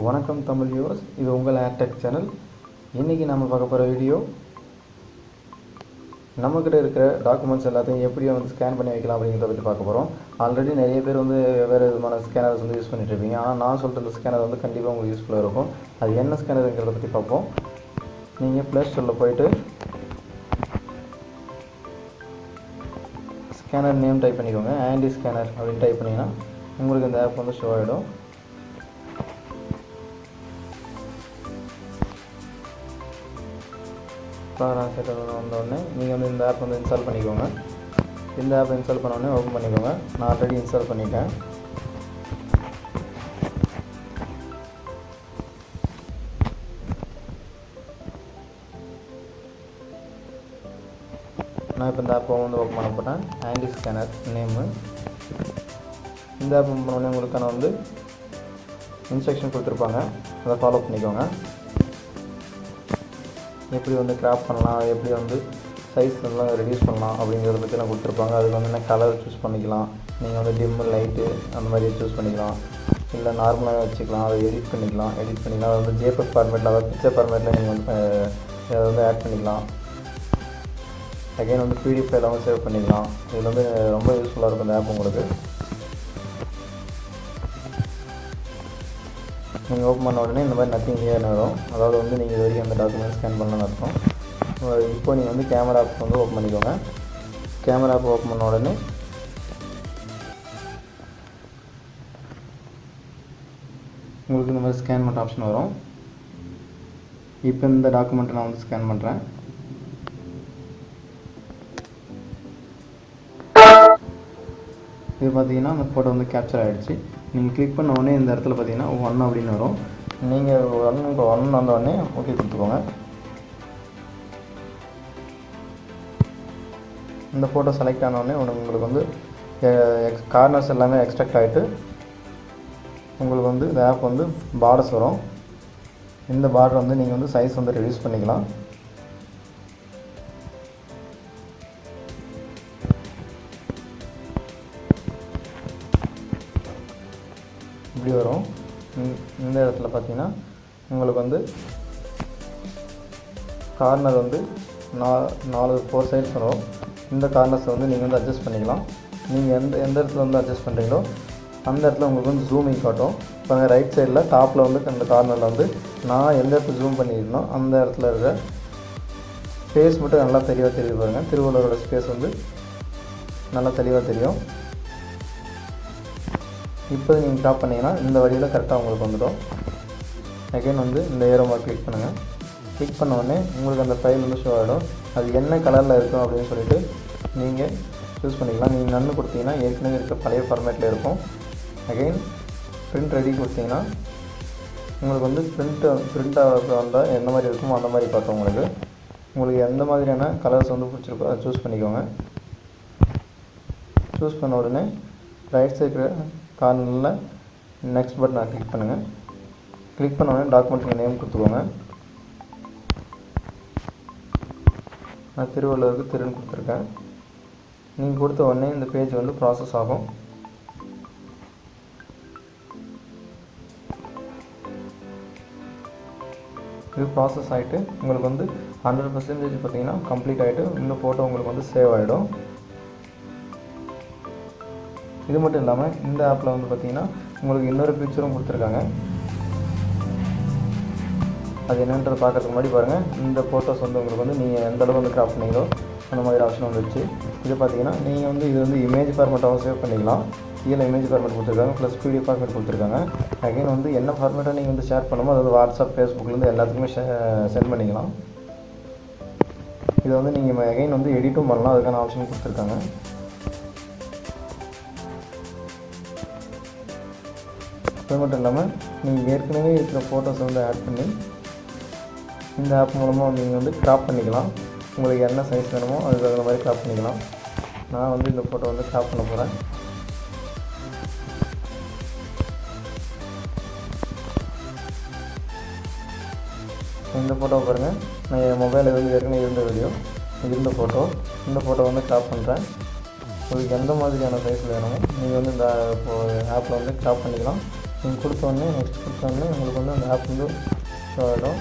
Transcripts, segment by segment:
வணக்கம் தமிழ் வியூவர்ஸ், இது உங்கள் ஏர்டெக் சேனல். இன்றைக்கி நம்ம பார்க்க போகிற வீடியோ, நம்மக்கிட்ட இருக்கிற டாக்குமெண்ட்ஸ் எல்லாத்தையும் எப்படி ஸ்கேன் பண்ணி வைக்கலாம் அப்படிங்கிறத பற்றி பார்க்க போகிறோம். ஆல்ரெடி நிறைய பேர் வேறு விதமான ஸ்கேனர்ஸ் யூஸ் பண்ணிட்டு இருப்பீங்க. ஆனால் நான் சொல்கிற இந்த ஸ்கேனர் கண்டிப்பாக உங்களுக்கு யூஸ்ஃபுல்லாக இருக்கும். அது என்ன ஸ்கேனருங்கிறத பற்றி பார்ப்போம். நீங்கள் ப்ளே ஸ்டோரில் போய்ட்டு ஸ்கேனர் நேம் டைப் பண்ணிக்கோங்க. ஆண்டி ஸ்கேனர் அப்படின்னு டைப் பண்ணிங்கன்னா உங்களுக்கு இந்த ஆப் ஷோ ஆகிடும். ப்ரோக்ராம் செட் வந்தோடனே நீங்கள் இந்த ஆப் இன்ஸ்டால் பண்ணிக்கோங்க. இந்த ஆப் இன்ஸ்டால் பண்ணோடனே ஓப்பன் பண்ணிக்கோங்க. நான் ஆல்ரெடி இன்ஸ்டால் பண்ணிட்டேன். நான் இப்போ இந்த ஆப்பை ஓப்பன் பண்ண போகிறேன். Aunty scanner name. இந்த ஆப் ஓப்பன் பண்ணோடனே உங்களுக்கான இன்ஸ்ட்ரக்ஷன் கொடுத்துருப்பாங்க. அதை ஃபாலோ பண்ணிக்கோங்க. எப்படி கிராப் பண்ணலாம், எப்படி சைஸ் எல்லாம் ரெடியூஸ் பண்ணலாம் அப்படிங்கிறத பற்றி நான் கொடுத்துருப்பாங்க. அதுக்கு என்ன கலர் சூஸ் பண்ணிக்கலாம். நீங்கள் டிம்மு லைட்டு அந்த மாதிரி சூஸ் பண்ணிக்கலாம். இல்லை நார்மலாக வச்சுக்கலாம். அதை எடிட் பண்ணிக்கலாம். அதை ஜேபிஇஜி ஃபார்மேட்டில், அதாவது பிக்சர் ஃபார்மேட்டில் நீங்கள் அதை ஆட் பண்ணிக்கலாம். அகைன் பிடிஎஃப் ஃபைலாகவும் சேவ் பண்ணிக்கலாம். இதில் ரொம்ப யூஸ்ஃபுல்லாக இருக்கும் இந்த ஆப் உங்களுக்கு. நீங்கள் ஓப்பன் பண்ண உடனே இந்த மாதிரி நத்திங் ஹியர் வரும். அதாவது நீங்கள் இது வரைக்கும் அந்த டாக்குமெண்ட் ஸ்கேன் பண்ணலான்னு அர்த்தம். இப்போ நீங்கள் கேமரா ஆப் ஓப்பன் பண்ணிக்கோங்க. கேமரா ஆப் ஓப்பன் பண்ண உடனே உங்களுக்கு இந்த மாதிரி ஸ்கேன் பண்ணுற ஆப்ஷன் வரும். இப்போ இந்த டாக்குமெண்ட்டை நான் ஸ்கேன் பண்ணுறேன். இது பார்த்தீங்கன்னா அந்த ஃபோட்டோ கேப்சர் ஆகிடுச்சு. நீங்கள் கிளிக் பண்ண உடனே இந்த இடத்துல பார்த்தீங்கன்னா 1 அப்படின்னு வரும். நீங்கள் இப்போ 1 வந்த உடனே ஓகே கொடுத்துக்கோங்க. இந்த ஃபோட்டோ செலக்ட் ஆன உடனே உங்களுக்கு கார்னர்ஸ் எல்லாமே எக்ஸ்ட்ராக்ட் ஆகிட்டு உங்களுக்கு இந்த ஆப் பார்டர்ஸ் வரும். இந்த பார்டர் நீங்கள் சைஸ் ரெடியூஸ் பண்ணிக்கலாம். இப்படி வரும். இந்த இடத்துல பார்த்தீங்கன்னா உங்களுக்கு கார்னர் 4 சைட்ஸ் வரும். இந்த கார்னர்ஸை நீங்கள் அட்ஜஸ்ட் பண்ணிக்கலாம். நீங்கள் எந்த இடத்துல அட்ஜஸ்ட் பண்ணுறீங்களோ அந்த இடத்துல உங்களுக்கு ஜூமிங் காட்டும். இப்போ ரைட் சைடில் டாப்பில் அந்த கார்னரில் நான் எந்த இடத்துல ஜூம் பண்ணியிருந்தோ அந்த இடத்துல இருக்கிற ஸ்பேஸ் மட்டும் நல்லா தெளிவாக தெரியுது பாருங்கள். திருவள்ளுவரோட ஸ்பேஸ் நல்லா தெளிவாக தெரியும். இப்போ நீங்கள் டாப் பண்ணிங்கன்னா இந்த வழியில் கரெக்டாக உங்களுக்கு வந்துடும். அகைன் இந்த ஏரோ மார்க் கிளிக் பண்ணுங்கள். கிளிக் பண்ண உடனே உங்களுக்கு அந்த ஃபைல் ஷோ ஆகிடும். அது என்ன கலரில் இருக்கும் அப்படின்னு சொல்லிட்டு நீங்கள் சூஸ் பண்ணிக்கலாம். நீங்கள் நன்னு கொடுத்தீங்கன்னா ஏற்கனவே இருக்க பழைய ஃபார்மேட்டில் இருக்கும். அகைன் பிரிண்ட் ரெடி கொடுத்தீங்கன்னா உங்களுக்கு பிரிண்ட்டாக வந்தால் எந்த மாதிரி இருக்குமோ அந்த மாதிரி பார்த்தோம். உங்களுக்கு எந்த மாதிரியான கலர்ஸ் பிடிச்சிருக்கோ அதை சூஸ் பண்ணிக்கோங்க. சூஸ் பண்ண உடனே ரைட் சைடு கார்னரில் நெக்ஸ்ட் பட்டனை கிளிக் பண்ணுங்கள். கிளிக் பண்ண உடனே டாக்குமெண்ட்டுக்கு நேம் கொடுத்துக்கோங்க. நான் திருவள்ளுவருக்கு திருன்னு கொடுத்துருக்கேன். நீங்கள் கொடுத்த உடனே இந்த பேஜ் ப்ராசஸ் ஆகும். இது ப்ராசஸ் ஆகிட்டு உங்களுக்கு 100% பார்த்தீங்கன்னா கம்ப்ளீட் ஆகிட்டு இந்த ஃபோட்டோ உங்களுக்கு சேவ் ஆகிடும். இது மட்டும் இல்லாமல் இந்த ஆப்பில் பார்த்தீங்கன்னா உங்களுக்கு இன்னொரு பிக்சரும் கொடுத்துருக்காங்க. அது என்னன்றது பார்க்குறதுக்கு முன்னாடி பாருங்கள். இந்த ஃபோட்டோஸ் உங்களுக்கு நீங்கள் எந்த அளவுக்கு கிராப் பண்ணீங்களோ அந்த மாதிரி ஆப்ஷன் வந்துடுச்சு. இது பார்த்தீங்கன்னா நீங்கள் இது இமேஜ் ஃபார்மேட்டாகவும் சேவ் பண்ணிக்கலாம். கீழே இமேஜ் ஃபார்மேட் கொடுத்துருக்காங்க, ப்ளஸ் பிடிஎஃப் ஃபார்மேட் கொடுத்துருக்காங்க. அகைன் என்ன ஃபார்மேட்டாக நீங்கள் ஷேர் பண்ணுமோ அதாவது வாட்ஸ்அப், ஃபேஸ்புக்லேருந்து எல்லாத்துக்குமே சென்ட் பண்ணிக்கலாம். இதை நீங்கள் அகைன் எடிட்டும் பண்ணலாம். அதுக்கான ஆப்ஷன் கொடுத்துருக்காங்க. அது மட்டும் இல்லாமல் நீங்கள் ஏற்கனவே இருக்கிற ஃபோட்டோஸை ஆட் பண்ணி இந்த ஆப் மூலமாக நீங்கள் கிராப் பண்ணிக்கலாம். உங்களுக்கு என்ன சைஸ் வேணுமோ அதுக்கு தகுந்த மாதிரி கிராப் பண்ணிக்கலாம். நான் இந்த ஃபோட்டோ கிராப் பண்ண போகிறேன். இந்த ஃபோட்டோ பாருங்கள். நான் என் மொபைலில் ஏற்கனவே இருந்த ஃபோட்டோ. இந்த ஃபோட்டோ கிராப் பண்ணுறேன். உங்களுக்கு எந்த மாதிரியான சைஸ் வேணுமோ நீங்கள் இந்த ஆப்பில் கிராப் பண்ணிக்கலாம். நீங்கள் கொடுத்தோடனே நெக்ஸ்ட் கொடுத்தோடனே உங்களுக்கு வந்து அந்த ஆப் வந்து ஷோ ஆகிடும்.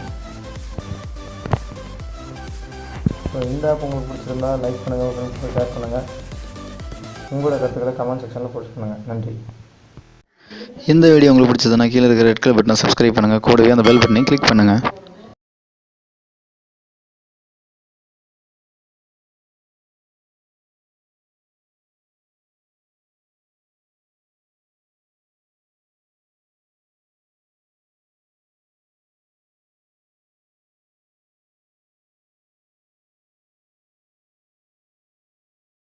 ஸோ இந்த ஆப் உங்களுக்கு பிடிச்சிருந்தா லைக் பண்ணுங்கள், உங்கள் ஃப்ரெண்ட்ஸுக்கு ஷேர் பண்ணுங்கள், உங்களோட கருத்துக்களை கமெண்ட் செக்ஷனில் போஸ்ட் பண்ணுங்கள். நன்றி. இந்த வீடியோ உங்களுக்கு பிடிச்சதுன்னா கீழே இருக்கிற ரெட் கலர் பட்டனை சப்ஸ்கிரைப் பண்ணுங்கள், கூடவே அந்த பெல் பட்டனையும் கிளிக் பண்ணுங்கள்.